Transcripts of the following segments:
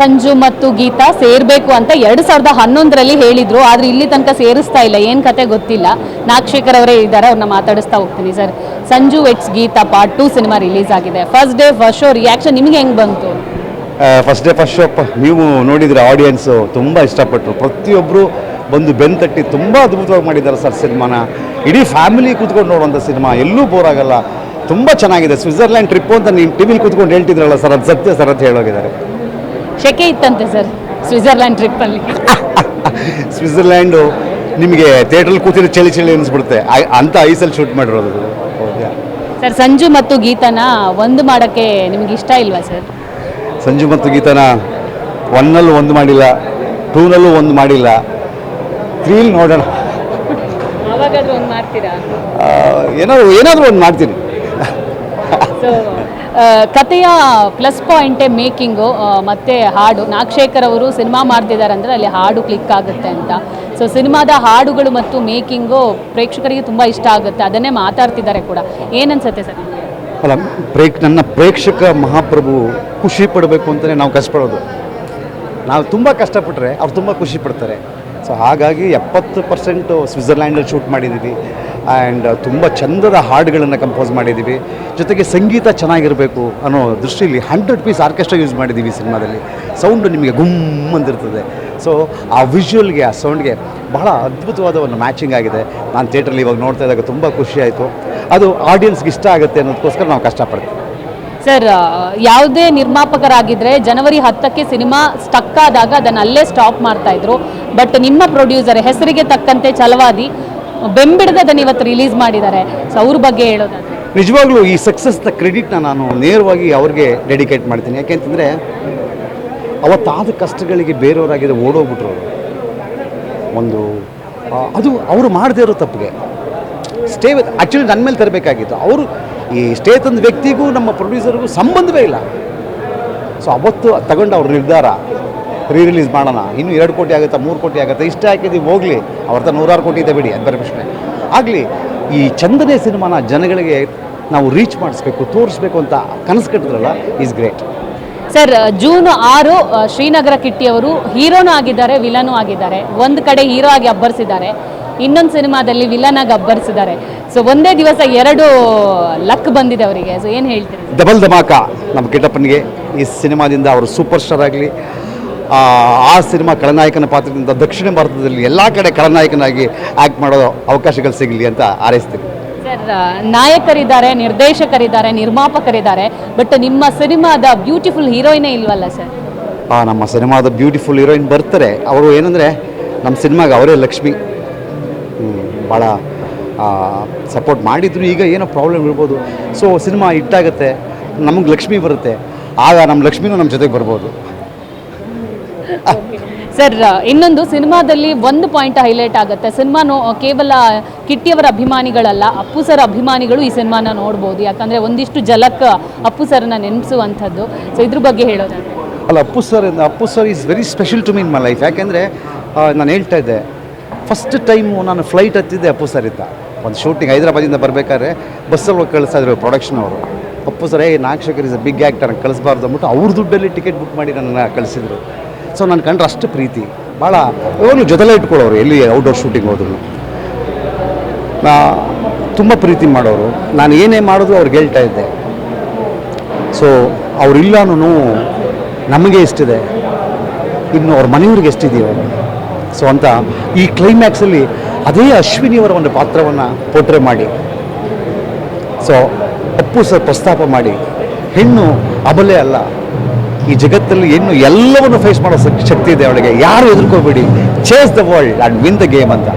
ಸಂಜು ಮತ್ತು ಗೀತಾ ಸೇರ್ಬೇಕು ಅಂತ 2011ರಲ್ಲಿ ಹೇಳಿದ್ರು. ಆದ್ರೆ ಇಲ್ಲಿ ತನಕ ಸೇರಿಸ್ತಾ ಇಲ್ಲ. ಏನ್ ಕತೆ ಗೊತ್ತಿಲ್ಲ. ನಾಗಶೇಖರ್ ಅವರೇ ಇದ್ದಾರೆ, ಅವ್ರನ್ನ ಮಾತಾಡಿಸ್ತಾ ಹೋಗ್ತೀನಿ. Sir, Sanju weds Geetha part 2 cinema release ಆಗಿದೆ. First day first show reaction ನಿಮ್ಗೆ ಹೆಂಗ್ ಬಂತು? ಫಸ್ಟ್ ಡೇ ಫಸ್ಟ್ ಶೋ ನೀವು ನೋಡಿದ್ರೆ ಆಡಿಯನ್ಸು ತುಂಬ ಇಷ್ಟಪಟ್ಟರು. ಪ್ರತಿಯೊಬ್ಬರು ಬಂದು ಬೆನ್ನು ತಟ್ಟಿ ತುಂಬ ಅದ್ಭುತವಾಗಿ ಮಾಡಿದ್ದಾರೆ ಸರ್ ಸಿನಿಮಾನ. ಇಡೀ ಫ್ಯಾಮಿಲಿ ಕೂತ್ಕೊಂಡು ನೋಡುವಂಥ ಸಿನಿಮಾ, ಎಲ್ಲೂ ಬೋರ್ ಆಗಲ್ಲ, ತುಂಬ ಚೆನ್ನಾಗಿದೆ. ಸ್ವಿಟ್ಜರ್ಲ್ಯಾಂಡ್ ಟ್ರಿಪ್ಪು ಅಂತ ನೀವು ಟಿವಿಲಿ ಕೂತ್ಕೊಂಡು ಹೇಳ್ತಿದ್ರಲ್ಲ ಸರ್, ಅದು ಸತ್ಯ ಸರ್ ಅಂತ ಹೇಳೋಗಿದ್ದಾರೆ. ಶೆಕೆ ಇತ್ತಂತೆ ಸರ್ ಸ್ವಿಟ್ಜರ್ಲ್ಯಾಂಡ್ ಟ್ರಿಪ್ಪಲ್ಲಿ. ಸ್ವಿಟ್ಜರ್ಲ್ಯಾಂಡು ನಿಮಗೆ ಥಿಯೇಟ್ರಲ್ಲಿ ಕೂತಿರೋ ಚಳಿ ಚಳಿ ಅನಿಸ್ಬಿಡುತ್ತೆ, ಅಂತ ಐಸಲ್ಲಿ ಶೂಟ್ ಮಾಡಿರೋದು. ಸರ್, ಸಂಜು ಮತ್ತು ಗೀತಾನ ಒಂದು ಮಾಡೋಕ್ಕೆ ನಿಮ್ಗೆ ಇಷ್ಟ ಇಲ್ವಾ ಸರ್? ಸಂಜು ಮತ್ತು ಗೀತಾನ 1ನಲ್ಲೂ ಒಂದು ಮಾಡಿಲ್ಲ, 2ನಲ್ಲೂ ಒಂದು ಮಾಡಿಲ್ಲ, 3 ನೋಡೋಣ. ಯಾವಾಗಾದ್ರೂ ಒಂದು ಮಾಡ್ತೀರಾ? ಏನಾದರೂ ಒಂದು ಮಾಡ್ತೀನಿ. ಸೊ ಕಥೆಯ ಪ್ಲಸ್ ಪಾಯಿಂಟೇ ಮೇಕಿಂಗು ಮತ್ತು ಹಾಡು. ನಾಗಶೇಖರ್ ಅವರು ಸಿನಿಮಾ ಮಾಡ್ತಿದ್ದಾರೆ ಅಂದರೆ ಅಲ್ಲಿ ಹಾಡು ಕ್ಲಿಕ್ ಆಗುತ್ತೆ ಅಂತ. ಸೊ ಸಿನಿಮಾದ ಹಾಡುಗಳು ಮತ್ತು ಮೇಕಿಂಗು ಪ್ರೇಕ್ಷಕರಿಗೆ ತುಂಬ ಇಷ್ಟ ಆಗುತ್ತೆ, ಅದನ್ನೇ ಮಾತಾಡ್ತಿದ್ದಾರೆ ಕೂಡ. ಏನನ್ಸುತ್ತೆ ಸರ್? ಅಲ್ಲ, ನನ್ನ ಪ್ರೇಕ್ಷಕ ಮಹಾಪ್ರಭು ಖುಷಿ ಪಡಬೇಕು ಅಂತಲೇ ನಾವು ಕಷ್ಟಪಡೋದು. ನಾವು ತುಂಬ ಕಷ್ಟಪಟ್ಟರೆ ಅವ್ರು ತುಂಬ ಖುಷಿ ಪಡ್ತಾರೆ. ಸೊ ಹಾಗಾಗಿ 70% ಸ್ವಿಟ್ಜರ್ಲ್ಯಾಂಡಲ್ಲಿ ಶೂಟ್ ಮಾಡಿದ್ದೀವಿ. ಆ್ಯಂಡ್ ತುಂಬ ಚಂದದ ಹಾಡುಗಳನ್ನು ಕಂಪೋಸ್ ಮಾಡಿದ್ದೀವಿ. ಜೊತೆಗೆ ಸಂಗೀತ ಚೆನ್ನಾಗಿರಬೇಕು ಅನ್ನೋ ದೃಷ್ಟಿಯಲ್ಲಿ 100 ಪೀಸ್ ಆರ್ಕೆಸ್ಟ್ರಾ ಯೂಸ್ ಮಾಡಿದ್ದೀವಿ ಸಿನಿಮಾದಲ್ಲಿ. ಸೌಂಡು ನಿಮಗೆ ಗುಮ್ ಅಂದಿರ್ತದೆ. ಸೊ ಆ ವಿಜುವಲ್ಗೆ, ಆ ಸೌಂಡ್ಗೆ ಬಹಳ ಅದ್ಭುತವಾದ ಒಂದು ಮ್ಯಾಚಿಂಗ್ ಆಗಿದೆ. ನಾನು ಥಿಯೇಟ್ರಲ್ಲಿ ಇವಾಗ ನೋಡ್ತಾ ಇದ್ದಾಗ ತುಂಬ ಖುಷಿಯಾಯಿತು. ಅದು ಆಡಿಯನ್ಸ್ಗೆ ಇಷ್ಟ ಆಗುತ್ತೆ ಅನ್ನೋದಕ್ಕೋಸ್ಕರ ನಾವು ಕಷ್ಟಪಡ್ತೀವಿ. ಸರ್, ಯಾವುದೇ ನಿರ್ಮಾಪಕರಾಗಿದ್ದರೆ ಜನವರಿ 10ಕ್ಕೆ ಸಿನಿಮಾ ಸ್ಟಕ್ ಆದಾಗ ಅದನ್ನು ಅಲ್ಲೇ ಸ್ಟಾಪ್ ಮಾಡ್ತಾಯಿದ್ರು. ಬಟ್ ನಿಮ್ಮ ಪ್ರೊಡ್ಯೂಸರ್ ಹೆಸರಿಗೆ ತಕ್ಕಂತೆ ಛಲವಾದಿ ಬೆಂಬಿಡದ ಅದನ್ನು ಇವತ್ತು ರಿಲೀಸ್ ಮಾಡಿದ್ದಾರೆ. ಸೊ ಅವ್ರ ಬಗ್ಗೆ ಹೇಳೋದಾದ್ರೆ, ನಿಜವಾಗ್ಲೂ ಈ ಸಕ್ಸಸ್ನ ಕ್ರೆಡಿಟ್ನ ನಾನು ನೇರವಾಗಿ ಅವ್ರಿಗೆ ಡೆಡಿಕೇಟ್ ಮಾಡ್ತೀನಿ. ಯಾಕೆಂತಂದರೆ ಅವತ್ತಾದ ಕಷ್ಟಗಳಿಗೆ ಬೇರೆಯವರಾಗಿದೆ ಓಡೋಗ್ಬಿಟ್ರು. ಒಂದು ಅದು ಅವರು ಮಾಡದೇ ಇರೋ ತಪ್ಪಿಗೆ ಸ್ಟೇ ಆ್ಯಕ್ಚುಲಿ ನನ್ನ ಮೇಲೆ ತರಬೇಕಾಗಿತ್ತು. ಅವರು ಈ ಸ್ಟೇ ತಂದ ವ್ಯಕ್ತಿಗೂ ನಮ್ಮ ಪ್ರೊಡ್ಯೂಸರ್ಗೂ ಸಂಬಂಧವೇ ಇಲ್ಲ. ಸೊ ಅವತ್ತು ತಗೊಂಡು ಅವ್ರ ನಿರ್ಧಾರ ರಿಲೀಸ್ ಮಾಡೋಣ, ಇನ್ನೂ 2 ಕೋಟಿ ಆಗುತ್ತಾ 3 ಕೋಟಿ ಆಗುತ್ತಾ, ಇಷ್ಟ ಹಾಕಿದ್ದೀವಿ ಹೋಗಲಿ, ಅವ್ರದ್ದು 106 ಕೋಟಿ ಇದೆ ಬಿಡಿ, ಅದು ಬೇರೆ ಪ್ರಶ್ನೆ ಆಗಲಿ. ಈ ಚಂದನೆ ಸಿನಿಮಾನ ಜನಗಳಿಗೆ ನಾವು ರೀಚ್ ಮಾಡಿಸ್ಬೇಕು, ತೋರಿಸ್ಬೇಕು ಅಂತ ಕನಸು ಕಟ್ಟಿದ್ರಲ್ಲ, is great. Sir, June 6 Srinagara ಕಿಟ್ಟಿಯವರು ಹೀರೋನೂ ಆಗಿದ್ದಾರೆ, ವಿಲನೂ ಆಗಿದ್ದಾರೆ. ಒಂದು ಕಡೆ ಹೀರೋ ಆಗಿ ಅಬ್ಬರಿಸಿದ್ದಾರೆ, ಇನ್ನೊಂದು ಸಿನಿಮಾದಲ್ಲಿ ವಿಲನ್ ಆಗಿ ಅಬ್ಬರಿಸಿದ್ದಾರೆ. ಸೊ ಒಂದೇ ದಿವಸ 2 ಲಕ್ ಬಂದಿದೆ ಅವರಿಗೆ. ಸೊ ಏನು ಹೇಳ್ತೀರಿ? ಡಬಲ್ ಧಮಾಕ ನಮ್ಮ ಕಿಟ್ಟಪ್ಪನಿಗೆ. ಈ ಸಿನಿಮಾದಿಂದ ಅವರು ಸೂಪರ್ ಸ್ಟಾರ್ ಆಗಲಿ. ಆ ಸಿನಿಮಾ ಖಳನಾಯಕನ ಪಾತ್ರದಿಂದ ದಕ್ಷಿಣ ಭಾರತದಲ್ಲಿ ಎಲ್ಲ ಕಡೆ ಖಳನಾಯಕನಾಗಿ ಆ್ಯಕ್ಟ್ ಮಾಡೋ ಅವಕಾಶಗಳು ಸಿಗಲಿ ಅಂತ ಹಾರೈಸ್ತೀನಿ. ಸರ್, ನಾಯಕರಿದ್ದಾರೆ, ನಿರ್ದೇಶಕರಿದ್ದಾರೆ, ನಿರ್ಮಾಪಕರಿದ್ದಾರೆ, ಬಟ್ ನಿಮ್ಮ ಸಿನಿಮಾದ ಬ್ಯೂಟಿಫುಲ್ ಹೀರೋಯಿನೇ ಇಲ್ವಲ್ಲ ಸರ್? ನಮ್ಮ ಸಿನಿಮಾದ ಬ್ಯೂಟಿಫುಲ್ ಹೀರೋಯಿನ್ ಬರ್ತಾರೆ. ಅವರು ಏನಂದರೆ ನಮ್ಮ ಸಿನಿಮಾಗೆ ಅವರೇ ಲಕ್ಷ್ಮಿ. ಭಾಳ ಸಪೋರ್ಟ್ ಮಾಡಿದ್ರು. ಈಗ ಏನೋ ಪ್ರಾಬ್ಲಮ್ ಇರ್ಬೋದು. ಸೊ ಸಿನಿಮಾ ಹಿಟ್ಟಾಗುತ್ತೆ, ನಮಗೆ ಲಕ್ಷ್ಮಿ ಬರುತ್ತೆ, ಆಗ ನಮ್ಮ ಲಕ್ಷ್ಮಿನೂ ನಮ್ಮ ಜೊತೆಗೆ ಬರ್ಬೋದು. ಸರ್, ಇನ್ನೊಂದು ಸಿನಿಮಾದಲ್ಲಿ ಒಂದು ಪಾಯಿಂಟ್ ಹೈಲೈಟ್ ಆಗುತ್ತೆ. ಸಿನಿಮಾನು ಕೇವಲ ಕಿಟ್ಟಿಯವರ ಅಭಿಮಾನಿಗಳಲ್ಲ, ಅಪ್ಪು ಸರ್ ಅಭಿಮಾನಿಗಳು ಈ ಸಿನಿಮಾನ ನೋಡ್ಬೋದು. ಯಾಕಂದರೆ ಒಂದಿಷ್ಟು ಜಲಕ್ ಅಪ್ಪು ಸರ್ನ ನೆನೆಸುವಂಥದ್ದು. ಸೊ ಇದ್ರ ಬಗ್ಗೆ ಹೇಳೋದಾದ್ರೆ? ಅಲ್ಲ, Appu sir is very special to me in my life. ಯಾಕೆಂದರೆ ನಾನು ಹೇಳ್ತಾ ಇದ್ದೆ, ಫಸ್ಟ್ ಟೈಮು ನಾನು ಫ್ಲೈಟ್ ಹತ್ತಿದ್ದೆ ಅಪ್ಪು ಸರ್ ಇದ್ದ. ಒಂದು ಶೂಟಿಂಗ್ ಹೈದರಾಬಾದಿಂದ ಬರಬೇಕಾದ್ರೆ ಬಸ್ಸಲ್ಲಿ ಹೋಗಿ ಕಳಿಸ್ತಾ ಇದ್ರು ಪ್ರೊಡಕ್ಷನ್ ಅವರು. Appu sir Nagashekar is a big actor, ಕಳಿಸ್ಬಾರ್ದು ಅಂದ್ಬಿಟ್ಟು ಅವ್ರ ದುಡ್ಡಲ್ಲಿ ಟಿಕೆಟ್ ಬುಕ್ ಮಾಡಿ ನನ್ನ ಕಳಿಸಿದ್ರು. ಸೊ ನಾನು ಕಂಡ್ರೆ ಅಷ್ಟು ಪ್ರೀತಿ, ಭಾಳ ಯಾವಾಗಲೂ ಜೊತೆಲೇ ಇಟ್ಕೊಳ್ಳೋರು. ಎಲ್ಲಿ ಔಟ್ಡೋರ್ ಶೂಟಿಂಗ್ ಹೋದ್ರು ತುಂಬ ಪ್ರೀತಿ ಮಾಡೋರು. ನಾನು ಏನೇ ಮಾಡಿದ್ರು ಅವ್ರಿಗೆ ಹೇಳ್ತಾ ಇದ್ದೆ. ಸೊ ಅವರಿಲ್ಲನೂ ನಮಗೆ ಎಷ್ಟಿದೆ, ಇನ್ನು ಅವ್ರ ಮನೆಯವ್ರಿಗೆ ಎಷ್ಟಿದೆಯೋ. ಸೊ ಅಂತ ಈ ಕ್ಲೈಮ್ಯಾಕ್ಸಲ್ಲಿ ಅದೇ ಅಶ್ವಿನಿಯವರ ಒಂದು ಪಾತ್ರವನ್ನು ಪೋಟ್ರೆ ಮಾಡಿ, ಸೊ ಅಪ್ಪು ಸರ್ ಪ್ರಸ್ತಾಪ ಮಾಡಿ, ಹೆಣ್ಣು ಅಬಲೆ ಅಲ್ಲ, ಈ ಜಗತ್ತಲ್ಲಿ ಹೆಣ್ಣು ಎಲ್ಲವನ್ನು ಫೇಸ್ ಮಾಡೋ ಶಕ್ತಿ ಇದೆ ಅವಳಿಗೆ, ಯಾರು ಎದುರ್ಕೋಬೇಡಿ, chase the world and win the game ಅಂತ.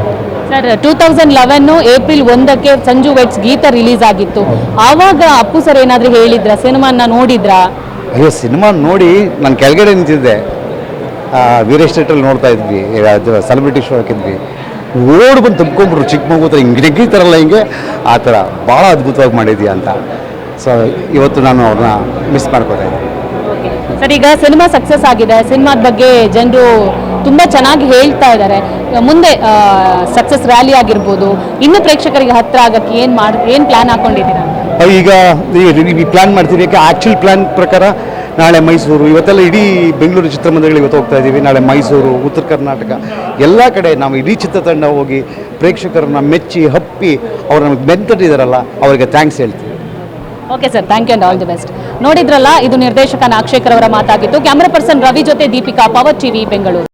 ಸರ್, 2011 ಏಪ್ರಿಲ್ 1ಕ್ಕೆ ಸಂಜು ವೆಟ್ಸ್ ಗೀತಾ ರಿಲೀಸ್ ಆಗಿತ್ತು. ಆವಾಗ ಅಪ್ಪು ಸರ್ ಏನಾದರೂ ಹೇಳಿದ್ರಾ? ಸಿನಿಮಾನ ನೋಡಿದ್ರಾ? ಅಯ್ಯೋ, ಸಿನಿಮಾ ನೋಡಿ ನಾನು ಕೆಳಗಡೆ ನಿಂತಿದ್ದೆ. ವೀರೇಶ್ ಥಿಯೇಟ್ರಲ್ಲಿ ನೋಡ್ತಾ ಇದ್ವಿ, ಸೆಲೆಬ್ರಿಟಿ ಶೋ ಹಾಕಿದ್ವಿ. ಓಡ್ ಬಂದು ತುಂಬ್ಕೊಂಡ್ಬಿಟ್ರು, ಚಿಕ್ಕ ಮಗು ಥರ ಹಿಂಗೆ ನೆಗ್ಗಿತಾರಲ್ಲ, ಹಿಂಗೆ ಆ ಥರ ಭಾಳ ಅದ್ಭುತವಾಗಿ ಮಾಡಿದ್ಯಾ ಅಂತ. ಸೊ ಇವತ್ತು ನಾನು ಅವ್ರನ್ನ ಮಿಸ್ ಮಾಡ್ಕೋತಾ ಇದ್ದೆ. ಸರ್, ಈಗ ಸಿನಿಮಾ ಸಕ್ಸಸ್ ಆಗಿದೆ, ಸಿನಿಮಾದ ಬಗ್ಗೆ ಜನರು ತುಂಬ ಚೆನ್ನಾಗಿ ಹೇಳ್ತಾ ಇದ್ದಾರೆ. ಮುಂದೆ ಸಕ್ಸಸ್ ರ್ಯಾಲಿ ಆಗಿರ್ಬೋದು, ಇನ್ನು ಪ್ರೇಕ್ಷಕರಿಗೆ ಹತ್ತಿರ ಆಗೋಕ್ಕೆ ಏನು ಪ್ಲ್ಯಾನ್ ಹಾಕ್ಕೊಂಡಿದ್ದೀರಾ? ಈಗ ಈ ಪ್ಲ್ಯಾನ್ ಮಾಡ್ತೀವಿ. ಯಾಕೆ ಆ್ಯಕ್ಚುಲ್ ಪ್ಲ್ಯಾನ್ ಪ್ರಕಾರ ನಾಳೆ ಮೈಸೂರು, ಇವತ್ತೆಲ್ಲ ಇಡೀ ಬೆಂಗಳೂರು ಚಿತ್ರಮಂದಿರಗಳಿಗೆ ಇವತ್ತು ಹೋಗ್ತಾ ಇದ್ದೀವಿ. ನಾಳೆ ಮೈಸೂರು, ಉತ್ತರ ಕರ್ನಾಟಕ ಎಲ್ಲ ಕಡೆ ನಾವು ಇಡೀ ಚಿತ್ರತಂಡ ಹೋಗಿ ಪ್ರೇಕ್ಷಕರನ್ನ ಮೆಚ್ಚಿ ಹಪ್ಪಿ ಅವ್ರು ನಮಗೆ ಬೆಂತಟ್ಟಿದ್ದಾರಲ್ಲ, ಅವರಿಗೆ ಥ್ಯಾಂಕ್ಸ್ ಹೇಳ್ತೀವಿ. Okay sir, thank you and all the best. ನೋಡಿದ್ರಲ್ಲ, ಇದು ನಿರ್ದೇಶಕ ನಾಗಶೇಖರ್ ಅವರ ಮಾತಾಗಿತ್ತು. ಕ್ಯಾಮ್ರಾ ಪರ್ಸನ್ ರವಿ ಜೊತೆ ದೀಪಿಕಾ, ಪವರ್ ಟಿವಿ, ಬೆಂಗಳೂರು.